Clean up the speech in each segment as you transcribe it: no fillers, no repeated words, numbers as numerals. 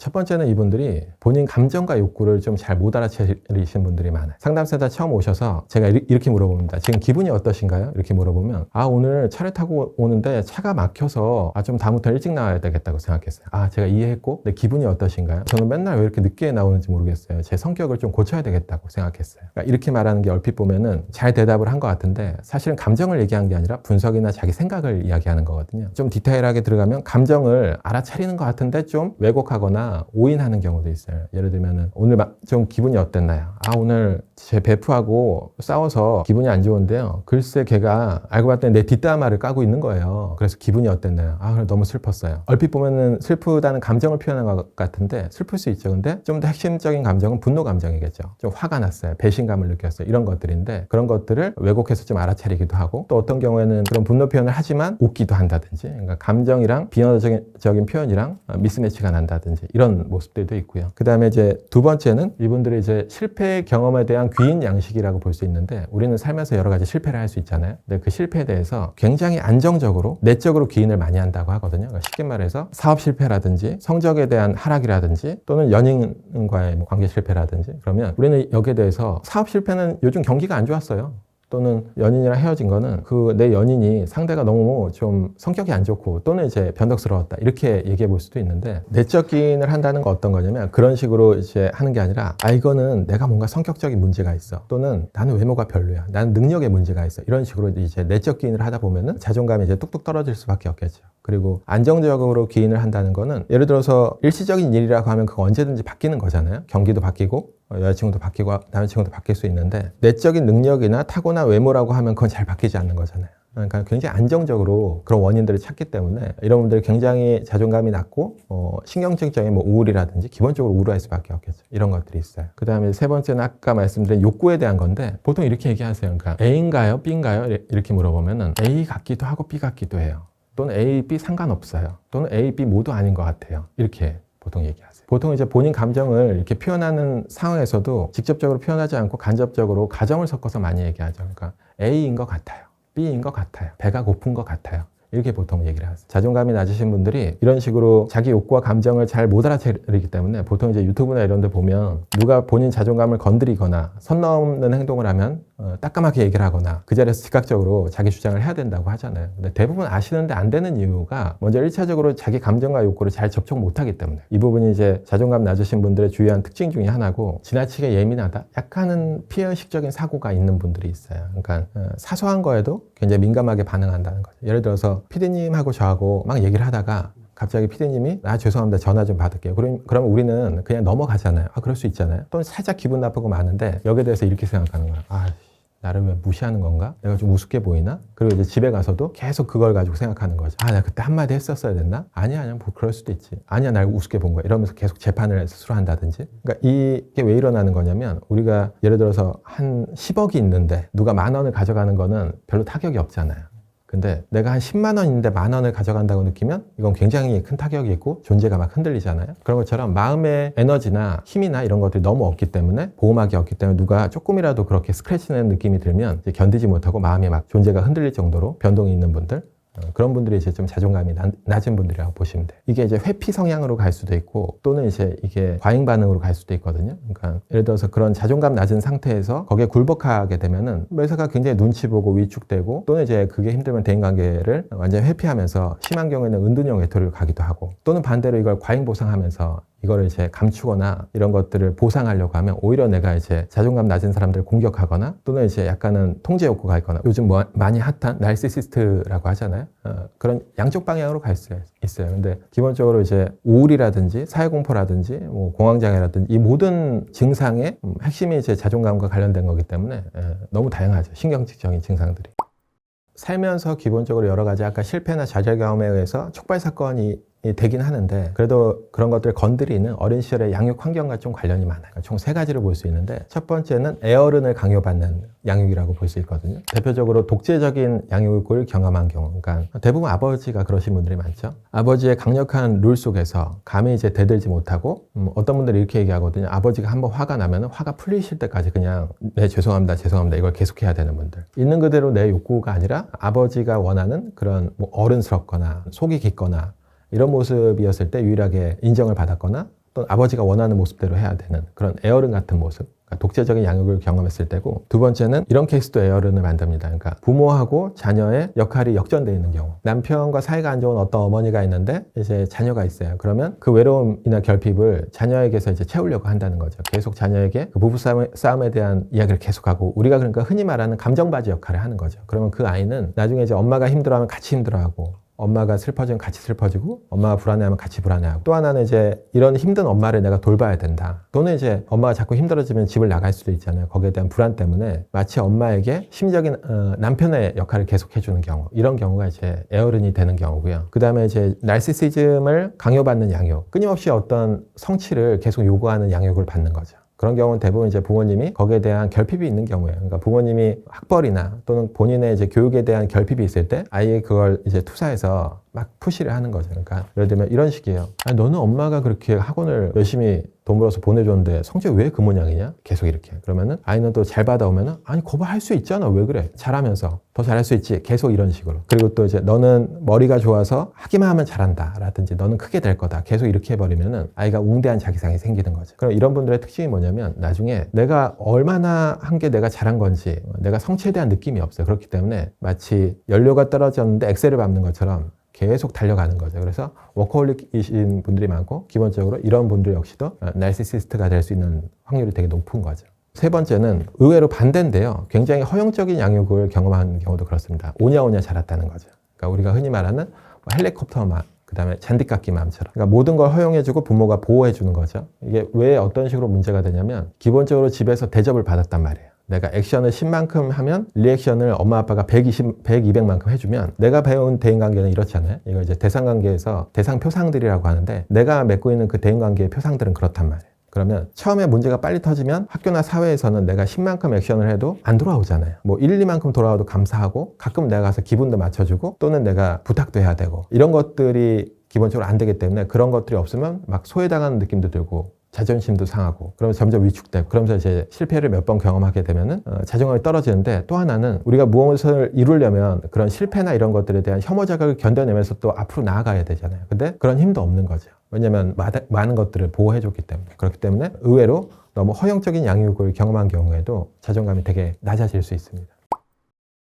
첫 번째는 이분들이 본인 감정과 욕구를 좀 잘 못 알아채리신 분들이 많아요. 상담센터 처음 오셔서 제가 이렇게 물어봅니다. 지금 기분이 어떠신가요? 이렇게 물어보면 오늘 차를 타고 오는데 차가 막혀서 좀 다음부터 일찍 나와야 되겠다고 생각했어요. 제가 이해했고 내 기분이 어떠신가요? 저는 맨날 왜 이렇게 늦게 나오는지 모르겠어요. 제 성격을 좀 고쳐야 되겠다고 생각했어요. 그러니까 이렇게 말하는 게 얼핏 보면은 잘 대답을 한 것 같은데 사실은 감정을 얘기한 게 아니라 분석이나 자기 생각을 이야기하는 거거든요. 좀 디테일하게 들어가면 감정을 알아차리는 것 같은데 좀 왜곡하거나 오인하는 경우도 있어요. 예를 들면은 오늘 좀 기분이 어땠나요? 오늘 제 베프하고 싸워서 기분이 안 좋은데요. 글쎄 걔가 알고 봤더니 내 뒷담화를 까고 있는 거예요. 그래서 기분이 어땠나요? 그래 너무 슬펐어요. 얼핏 보면은 슬프다는 감정을 표현한 것 같은데 슬플 수 있죠. 근데 좀 더 핵심적인 감정은 분노 감정이겠죠. 좀 화가 났어요. 배신감을 느꼈어요. 이런 것들인데 그런 것들을 왜곡해서 좀 알아차리기도 하고 또 어떤 경우에는 그런 분노 표현을 하지만 웃기도 한다든지 그러니까 감정이랑 비언어적인 표현이랑 미스매치가 난다든지 이런 모습들도 있고요. 그 다음에 이제 두 번째는 이분들의 이제 실패 경험에 대한 귀인 양식이라고 볼 수 있는데 우리는 살면서 여러 가지 실패를 할 수 있잖아요. 근데 그 실패에 대해서 굉장히 안정적으로 내적으로 기인을 많이 한다고 하거든요. 그러니까 쉽게 말해서 사업 실패라든지 성적에 대한 하락이라든지 또는 연인과의 관계 실패라든지 그러면 우리는 여기에 대해서 사업 실패는 요즘 경기가 안 좋았어요. 또는 연인이랑 헤어진 거는 내 연인이 상대가 너무 좀 성격이 안 좋고 또는 이제 변덕스러웠다 이렇게 얘기해 볼 수도 있는데 내적 기인을 한다는 건 어떤 거냐면 그런 식으로 이제 하는 게 아니라 이거는 내가 뭔가 성격적인 문제가 있어 또는 나는 외모가 별로야 나는 능력에 문제가 있어 이런 식으로 이제 내적 기인을 하다 보면은 자존감이 이제 뚝뚝 떨어질 수밖에 없겠죠. 그리고 안정적으로 기인을 한다는 거는 예를 들어서 일시적인 일이라고 하면 그거 언제든지 바뀌는 거잖아요. 경기도 바뀌고 여자친구도 바뀌고 남자친구도 바뀔 수 있는데 내적인 능력이나 타고난 외모라고 하면 그건 잘 바뀌지 않는 거잖아요. 그러니까 굉장히 안정적으로 그런 원인들을 찾기 때문에 이런 분들이 굉장히 자존감이 낮고 신경증적인 우울이라든지 기본적으로 우울할 수밖에 없겠죠. 이런 것들이 있어요. 그 다음에 세 번째는 아까 말씀드린 욕구에 대한 건데 보통 이렇게 얘기하세요. 그러니까 A인가요? B인가요? 이렇게 물어보면은 A 같기도 하고 B 같기도 해요. 또는 A, B 상관없어요. 또는 A, B 모두 아닌 것 같아요. 이렇게 보통 얘기하세요. 보통 이제 본인 감정을 이렇게 표현하는 상황에서도 직접적으로 표현하지 않고 간접적으로 가정을 섞어서 많이 얘기하죠. 그러니까 A인 것 같아요. B인 것 같아요. 배가 고픈 것 같아요. 이렇게 보통 얘기를 하세요. 자존감이 낮으신 분들이 이런 식으로 자기 욕구와 감정을 잘 못 알아채리기 때문에 보통 이제 유튜브나 이런 데 보면 누가 본인 자존감을 건드리거나 선 넘는 행동을 하면 따끔하게 얘기를 하거나 그 자리에서 즉각적으로 자기 주장을 해야 된다고 하잖아요. 근데 대부분 아시는데 안 되는 이유가 먼저 1차적으로 자기 감정과 욕구를 잘 접촉 못하기 때문에 이 부분이 이제 자존감 낮으신 분들의 주요한 특징 중에 하나고 지나치게 예민하다? 약간은 피해의식적인 사고가 있는 분들이 있어요. 그러니까 사소한 거에도 굉장히 민감하게 반응한다는 거죠. 예를 들어서 피디님하고 저하고 막 얘기를 하다가 갑자기 피디님이 죄송합니다 전화 좀 받을게요. 그러면 우리는 그냥 넘어가잖아요. 그럴 수 있잖아요. 또는 살짝 기분 나쁘고 많은데 여기에 대해서 이렇게 생각하는 거예요. 나를 왜 무시하는 건가? 내가 좀 우습게 보이나? 그리고 이제 집에 가서도 계속 그걸 가지고 생각하는 거죠. 내가 그때 한마디 했었어야 됐나? 아니야 뭐 그럴 수도 있지. 아니야 날 우습게 본 거야. 이러면서 계속 재판을 스스로 한다든지. 그러니까 이게 왜 일어나는 거냐면 우리가 예를 들어서 한 10억이 있는데 누가 10,000원을 가져가는 거는 별로 타격이 없잖아요. 근데 내가 한 10만 원인데 10,000원을 가져간다고 느끼면 이건 굉장히 큰 타격이 있고 존재가 막 흔들리잖아요. 그런 것처럼 마음의 에너지나 힘이나 이런 것들이 너무 없기 때문에 보호막이 없기 때문에 누가 조금이라도 그렇게 스크래치 내는 느낌이 들면 이제 견디지 못하고 마음이 막 존재가 흔들릴 정도로 변동이 있는 분들 그런 분들이 이제 좀 자존감이 낮은 분들이라고 보시면 돼요. 이게 이제 회피 성향으로 갈 수도 있고 또는 이제 이게 과잉 반응으로 갈 수도 있거든요. 그러니까 예를 들어서 그런 자존감 낮은 상태에서 거기에 굴복하게 되면은 매사가 굉장히 눈치 보고 위축되고 또는 이제 그게 힘들면 대인관계를 완전히 회피하면서 심한 경우에는 은둔형 외톨이로 가기도 하고 또는 반대로 이걸 과잉 보상하면서 이거를 이제 감추거나 이런 것들을 보상하려고 하면 오히려 내가 이제 자존감 낮은 사람들을 공격하거나 또는 이제 약간은 통제 욕구가 있거나 요즘 많이 핫한 나르시시스트라고 하잖아요. 그런 양쪽 방향으로 갈 수 있어요. 근데 기본적으로 이제 우울이라든지 사회공포라든지 공황장애라든지 이 모든 증상의 핵심이 이제 자존감과 관련된 거기 때문에 너무 다양하죠. 신경질적인 증상들이. 살면서 기본적으로 여러 가지 아까 실패나 좌절 경험에 의해서 촉발 사건이 되긴 하는데 그래도 그런 것들을 건드리는 어린 시절의 양육 환경과 좀 관련이 많아요. 총 3가지를 볼 수 있는데 첫 번째는 애어른을 강요받는 양육이라고 볼 수 있거든요. 대표적으로 독재적인 양육을 경험한 경우, 그러니까 대부분 아버지가 그러신 분들이 많죠. 아버지의 강력한 룰 속에서 감히 이제 대들지 못하고 어떤 분들이 이렇게 얘기하거든요. 아버지가 한번 화가 나면 화가 풀리실 때까지 그냥 네 죄송합니다 이걸 계속해야 되는 분들. 있는 그대로 내 욕구가 아니라 아버지가 원하는 그런 어른스럽거나 속이 깊거나 이런 모습이었을 때 유일하게 인정을 받았거나 또는 아버지가 원하는 모습대로 해야 되는 그런 애어른 같은 모습, 그러니까 독재적인 양육을 경험했을 때고, 두 번째는 이런 케이스도 애어른을 만듭니다. 그러니까 부모하고 자녀의 역할이 역전되어 있는 경우, 남편과 사이가 안 좋은 어떤 어머니가 있는데 이제 자녀가 있어요. 그러면 그 외로움이나 결핍을 자녀에게서 이제 채우려고 한다는 거죠. 계속 자녀에게 그 부부 싸움에 대한 이야기를 계속하고, 우리가 그러니까 흔히 말하는 감정바지 역할을 하는 거죠. 그러면 그 아이는 나중에 이제 엄마가 힘들어하면 같이 힘들어하고, 엄마가 슬퍼지면 같이 슬퍼지고, 엄마가 불안해하면 같이 불안해하고, 또 하나는 이제 이런 힘든 엄마를 내가 돌봐야 된다. 또는 이제 엄마가 자꾸 힘들어지면 집을 나갈 수도 있잖아요. 거기에 대한 불안 때문에 마치 엄마에게 심적인 남편의 역할을 계속 해주는 경우, 이런 경우가 이제 애어른이 되는 경우고요. 그 다음에 이제 나르시시즘을 강요받는 양육, 끊임없이 어떤 성취를 계속 요구하는 양육을 받는 거죠. 그런 경우는 대부분 이제 부모님이 거기에 대한 결핍이 있는 경우예요. 그러니까 부모님이 학벌이나 또는 본인의 이제 교육에 대한 결핍이 있을 때 아예 그걸 이제 투사해서 막 푸시를 하는 거죠. 그러니까 예를 들면 이런 식이에요. 아니, 너는 엄마가 그렇게 학원을 열심히 돈 벌어서 보내줬는데 성적이 왜 그 모양이냐? 계속 이렇게. 그러면은 아이는 또 잘 받아오면은, 아니 거봐 할 수 있잖아. 왜 그래? 잘하면서 더 잘할 수 있지. 계속 이런 식으로. 그리고 또 이제 너는 머리가 좋아서 하기만 하면 잘한다. 라든지 너는 크게 될 거다. 계속 이렇게 해버리면은 아이가 웅대한 자기상이 생기는 거죠. 그럼 이런 분들의 특징이 뭐냐면 나중에 내가 얼마나 한 게 내가 잘한 건지, 내가 성취에 대한 느낌이 없어요. 그렇기 때문에 마치 연료가 떨어졌는데 엑셀을 밟는 것처럼 계속 달려가는 거죠. 그래서 워커홀릭이신 분들이 많고, 기본적으로 이런 분들 역시도 나르시시스트가 될 수 있는 확률이 되게 높은 거죠. 세 번째는 의외로 반대인데요. 굉장히 허용적인 양육을 경험하는 경우도 그렇습니다. 오냐오냐 자랐다는 거죠. 그러니까 우리가 흔히 말하는 헬리콥터맘, 그 다음에 잔디깎기맘처럼. 그러니까 모든 걸 허용해주고 부모가 보호해주는 거죠. 이게 왜 어떤 식으로 문제가 되냐면, 기본적으로 집에서 대접을 받았단 말이에요. 내가 액션을 10만큼 하면 리액션을 엄마 아빠가 120, 200만큼 해주면, 내가 배운 대인관계는 이렇잖아요. 이거 이제 대상관계에서 대상표상들이라고 하는데, 내가 맺고 있는 그 대인관계의 표상들은 그렇단 말이에요. 그러면 처음에 문제가 빨리 터지면 학교나 사회에서는 내가 10만큼 액션을 해도 안 돌아오잖아요. 뭐 1, 2만큼 돌아와도 감사하고, 가끔 내가 가서 기분도 맞춰주고, 또는 내가 부탁도 해야 되고, 이런 것들이 기본적으로 안 되기 때문에 그런 것들이 없으면 막 소외당하는 느낌도 들고 자존심도 상하고, 그러면 점점 위축되고, 그러면서 이제 실패를 몇 번 경험하게 되면은 자존감이 떨어지는데, 또 하나는 우리가 무엇을 이루려면 그런 실패나 이런 것들에 대한 혐오 자극을 견뎌내면서 또 앞으로 나아가야 되잖아요. 근데 그런 힘도 없는 거죠. 왜냐면 많은 것들을 보호해줬기 때문에. 그렇기 때문에 의외로 너무 허용적인 양육을 경험한 경우에도 자존감이 되게 낮아질 수 있습니다.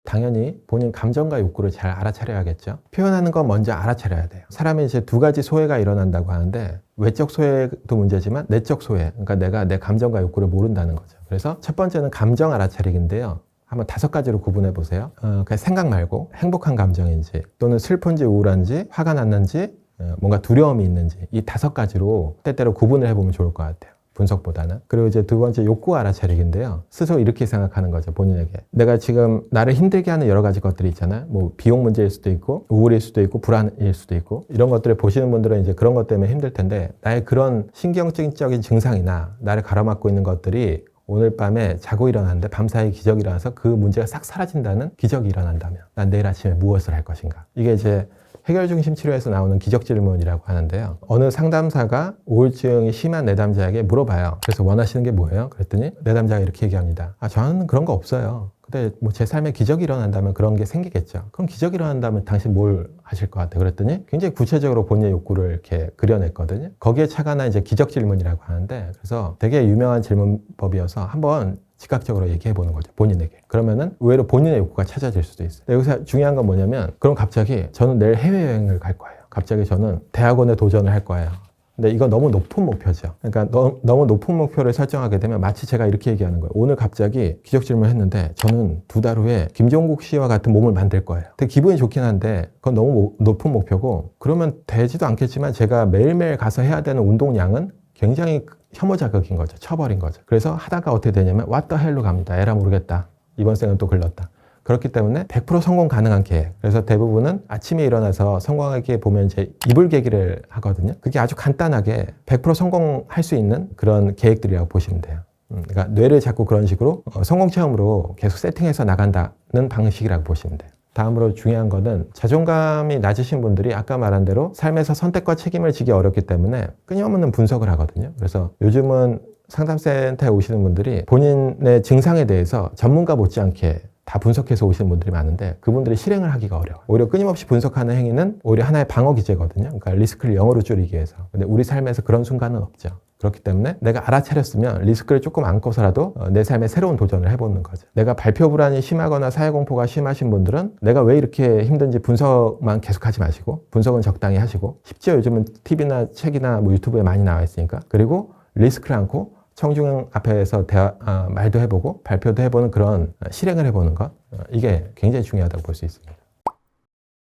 당연히 본인 감정과 욕구를 잘 알아차려야겠죠. 표현하는 건 먼저 알아차려야 돼요. 사람이 이제 두 가지 소외가 일어난다고 하는데, 외적 소외도 문제지만 내적 소외, 그러니까 내가 내 감정과 욕구를 모른다는 거죠. 그래서 첫 번째는 감정 알아차리기인데요. 한번 5가지로 구분해 보세요. 그냥 생각 말고 행복한 감정인지, 또는 슬픈지 우울한지, 화가 났는지, 뭔가 두려움이 있는지, 이 5가지로 때때로 구분을 해보면 좋을 것 같아요. 분석보다는. 그리고 이제 두 번째, 욕구 알아차리기인데요. 스스로 이렇게 생각하는 거죠. 본인에게. 내가 지금 나를 힘들게 하는 여러 가지 것들이 있잖아요. 뭐 비용 문제일 수도 있고, 우울일 수도 있고, 불안일 수도 있고, 이런 것들을 보시는 분들은 이제 그런 것 때문에 힘들 텐데, 나의 그런 신경적인 증상이나 나를 가로막고 있는 것들이 오늘 밤에 자고 일어났는데 밤사이 기적이 일어나서 그 문제가 싹 사라진다는 기적이 일어난다면 난 내일 아침에 무엇을 할 것인가. 이게 이제 해결 중심 치료에서 나오는 기적 질문이라고 하는데요. 어느 상담사가 우울증이 심한 내담자에게 물어봐요. 그래서 원하시는 게 뭐예요? 그랬더니 내담자가 이렇게 얘기합니다. 저는 그런 거 없어요. 근데 뭐 제 삶에 기적이 일어난다면 그런 게 생기겠죠. 그럼 기적이 일어난다면 당신 뭘 하실 것 같아요? 그랬더니 굉장히 구체적으로 본인의 욕구를 이렇게 그려냈거든요. 거기에 차관한 이제 기적 질문이라고 하는데, 그래서 되게 유명한 질문법이어서 한번 즉각적으로 얘기해 보는 거죠. 본인에게. 그러면은 의외로 본인의 욕구가 찾아질 수도 있어요. 근데 여기서 중요한 건 뭐냐면, 그럼 갑자기 저는 내일 해외여행을 갈 거예요. 갑자기 저는 대학원에 도전을 할 거예요. 근데 이거 너무 높은 목표죠. 그러니까 너무 높은 목표를 설정하게 되면 마치 제가 이렇게 얘기하는 거예요. 오늘 갑자기 기적 질문을 했는데 저는 2달 후에 김종국 씨와 같은 몸을 만들 거예요. 되게 기분이 좋긴 한데 그건 너무 높은 목표고, 그러면 되지도 않겠지만 제가 매일매일 가서 해야 되는 운동량은 굉장히 혐오 자극인 거죠. 쳐버린 거죠. 그래서 하다가 어떻게 되냐면 what the hell로 갑니다. 에라 모르겠다. 이번 생은 또 글렀다. 그렇기 때문에 100% 성공 가능한 계획. 그래서 대부분은 아침에 일어나서 성공하게 보면 이제 이불 계기를 하거든요. 그게 아주 간단하게 100% 성공할 수 있는 그런 계획들이라고 보시면 돼요. 그러니까 뇌를 자꾸 그런 식으로 성공 체험으로 계속 세팅해서 나간다는 방식이라고 보시면 돼요. 다음으로 중요한 거는, 자존감이 낮으신 분들이 아까 말한 대로 삶에서 선택과 책임을 지기 어렵기 때문에 끊임없는 분석을 하거든요. 그래서 요즘은 상담센터에 오시는 분들이 본인의 증상에 대해서 전문가 못지않게 다 분석해서 오시는 분들이 많은데 그분들이 실행을 하기가 어려워요. 오히려 끊임없이 분석하는 행위는 오히려 하나의 방어 기제거든요. 그러니까 리스크를 0으로 줄이기 위해서. 근데 우리 삶에서 그런 순간은 없죠. 그렇기 때문에 내가 알아차렸으면 리스크를 조금 안고서라도 내 삶에 새로운 도전을 해보는 거죠. 내가 발표 불안이 심하거나 사회공포가 심하신 분들은 내가 왜 이렇게 힘든지 분석만 계속하지 마시고 분석은 적당히 하시고 심지어 요즘은 TV나 책이나 뭐 유튜브에 많이 나와 있으니까 그리고 리스크를 안고 청중 앞에서 말도 해보고 발표도 해보는 그런 실행을 해보는 것 이게 굉장히 중요하다고 볼 수 있습니다.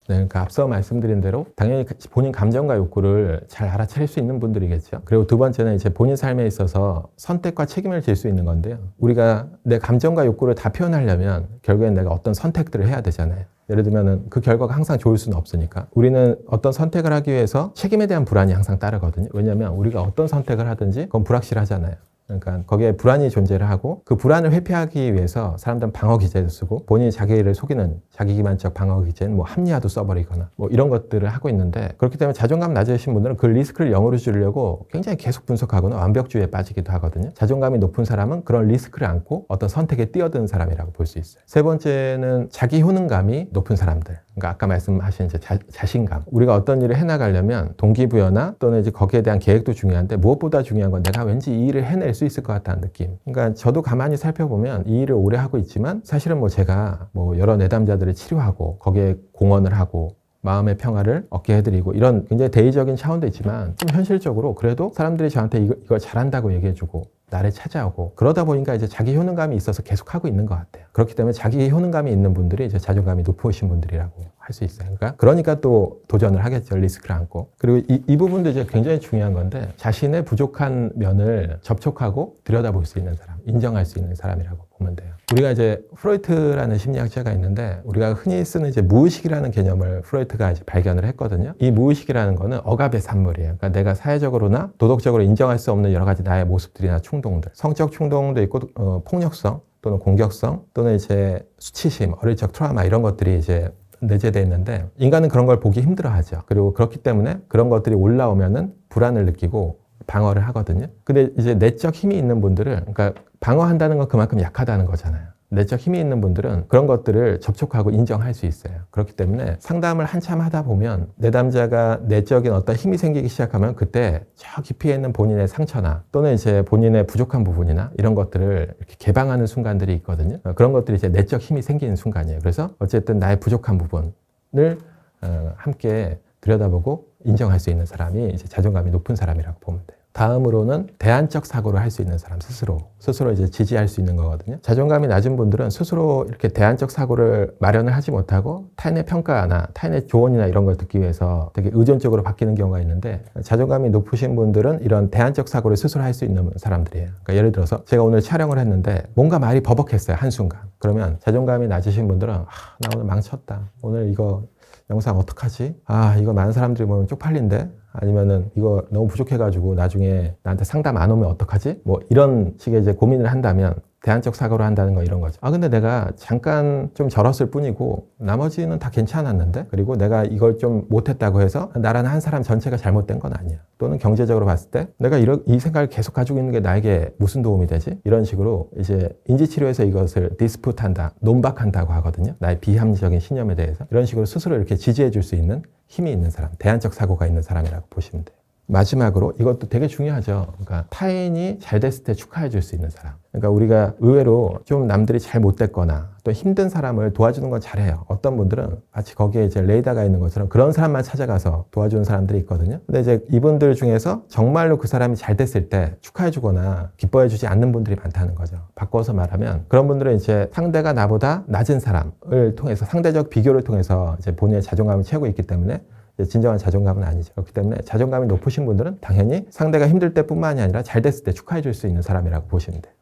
네, 그러니까 앞서 말씀드린 대로 당연히 본인 감정과 욕구를 잘 알아차릴 수 있는 분들이겠죠. 그리고 두 번째는 이제 본인 삶에 있어서 선택과 책임을 질 수 있는 건데요. 우리가 내 감정과 욕구를 다 표현하려면 결국엔 내가 어떤 선택들을 해야 되잖아요. 예를 들면은 그 결과가 항상 좋을 수는 없으니까 우리는 어떤 선택을 하기 위해서 책임에 대한 불안이 항상 따르거든요. 왜냐하면 우리가 어떤 선택을 하든지 그건 불확실하잖아요. 그러니까 거기에 불안이 존재를 하고 그 불안을 회피하기 위해서 사람들은 방어 기제도 쓰고 본인이 자기를 속이는 자기 기만적 방어 기제는 뭐 합리화도 써버리거나 뭐 이런 것들을 하고 있는데 그렇기 때문에 자존감 낮으신 분들은 그 리스크를 0으로 줄이려고 굉장히 계속 분석하거나 완벽주의에 빠지기도 하거든요. 자존감이 높은 사람은 그런 리스크를 안고 어떤 선택에 뛰어드는 사람이라고 볼 수 있어요. 세 번째는 자기 효능감이 높은 사람들. 그러니까 아까 말씀하신 이제 자신감. 우리가 어떤 일을 해나가려면 동기부여나 또는 이제 거기에 대한 계획도 중요한데 무엇보다 중요한 건 내가 왠지 이 일을 해낼 수 있을 것 같다는 느낌. 그러니까 저도 가만히 살펴보면 이 일을 오래 하고 있지만 사실은 뭐 제가 뭐 여러 내담자들을 치료하고 거기에 공헌을 하고 마음의 평화를 얻게 해드리고 이런 굉장히 대의적인 차원도 있지만 좀 현실적으로 그래도 사람들이 저한테 이거 잘한다고 얘기해주고 나를 찾아오고 그러다 보니까 이제 자기 효능감이 있어서 계속 하고 있는 것 같아요. 그렇기 때문에 자기 효능감이 있는 분들이 이제 자존감이 높으신 분들이라고 할 수 있어요. 그러니까 또 도전을 하겠죠. 리스크를 안고. 그리고 이 부분도 이제 굉장히 중요한 건데 자신의 부족한 면을 접촉하고 들여다볼 수 있는 사람, 인정할 수 있는 사람이라고 보면 돼요. 우리가 이제 프로이트라는 심리학자가 있는데 우리가 흔히 쓰는 이제 무의식이라는 개념을 프로이트가 이제 발견을 했거든요. 이 무의식이라는 거는 억압의 산물이에요. 그러니까 내가 사회적으로나 도덕적으로 인정할 수 없는 여러 가지 나의 모습들이나 충동들, 성적 충동도 있고 폭력성 또는 공격성 또는 이제 수치심, 어릴 적 트라우마 이런 것들이 이제 내재되어 있는데 인간은 그런 걸 보기 힘들어하죠. 그리고 그렇기 때문에 그런 것들이 올라오면은 불안을 느끼고 방어를 하거든요. 근데 이제 내적 힘이 있는 분들은 그러니까 방어한다는 건 그만큼 약하다는 거잖아요. 내적 힘이 있는 분들은 그런 것들을 접촉하고 인정할 수 있어요. 그렇기 때문에 상담을 한참 하다 보면 내담자가 내적인 어떤 힘이 생기기 시작하면 그때 저 깊이에 있는 본인의 상처나 또는 이제 본인의 부족한 부분이나 이런 것들을 이렇게 개방하는 순간들이 있거든요. 그런 것들이 이제 내적 힘이 생기는 순간이에요. 그래서 어쨌든 나의 부족한 부분을 함께 들여다보고 인정할 수 있는 사람이 이제 자존감이 높은 사람이라고 보면 돼요. 다음으로는 대안적 사고를 할 수 있는 사람 스스로 이제 지지할 수 있는 거거든요. 자존감이 낮은 분들은 스스로 이렇게 대안적 사고를 마련을 하지 못하고 타인의 평가나 타인의 조언이나 이런 걸 듣기 위해서 되게 의존적으로 바뀌는 경우가 있는데 자존감이 높으신 분들은 이런 대안적 사고를 스스로 할 수 있는 사람들이에요. 그러니까 예를 들어서 제가 오늘 촬영을 했는데 뭔가 말이 버벅했어요. 한순간. 그러면 자존감이 낮으신 분들은 나 오늘 망쳤다. 오늘 이거 영상 어떡하지? 이거 많은 사람들이 보면 쪽팔린데? 아니면은 이거 너무 부족해가지고 나중에 나한테 상담 안 오면 어떡하지? 뭐 이런 식의 이제 고민을 한다면 대안적 사고를 한다는 거 이런 거죠. 근데 내가 잠깐 좀 절었을 뿐이고 나머지는 다 괜찮았는데 그리고 내가 이걸 좀 못했다고 해서 나라는 한 사람 전체가 잘못된 건 아니야. 또는 경제적으로 봤을 때 내가 이 생각을 계속 가지고 있는 게 나에게 무슨 도움이 되지? 이런 식으로 이제 인지치료에서 이것을 디스푸트한다, 논박한다고 하거든요. 나의 비합리적인 신념에 대해서 이런 식으로 스스로 이렇게 지지해 줄 수 있는 힘이 있는 사람, 대안적 사고가 있는 사람이라고 보시면 돼요. 마지막으로 이것도 되게 중요하죠. 그러니까 타인이 잘 됐을 때 축하해 줄 수 있는 사람. 그러니까 우리가 의외로 좀 남들이 잘 못됐거나 또 힘든 사람을 도와주는 건 잘해요. 어떤 분들은 마치 거기에 이제 레이더가 있는 것처럼 그런 사람만 찾아가서 도와주는 사람들이 있거든요. 근데 이제 이분들 중에서 정말로 그 사람이 잘 됐을 때 축하해 주거나 기뻐해 주지 않는 분들이 많다는 거죠. 바꿔서 말하면 그런 분들은 이제 상대가 나보다 낮은 사람을 통해서 상대적 비교를 통해서 이제 본인의 자존감을 채우고 있기 때문에 진정한 자존감은 아니죠. 그렇기 때문에 자존감이 높으신 분들은 당연히 상대가 힘들 때뿐만이 아니라 잘 됐을 때 축하해 줄 수 있는 사람이라고 보시면 돼요.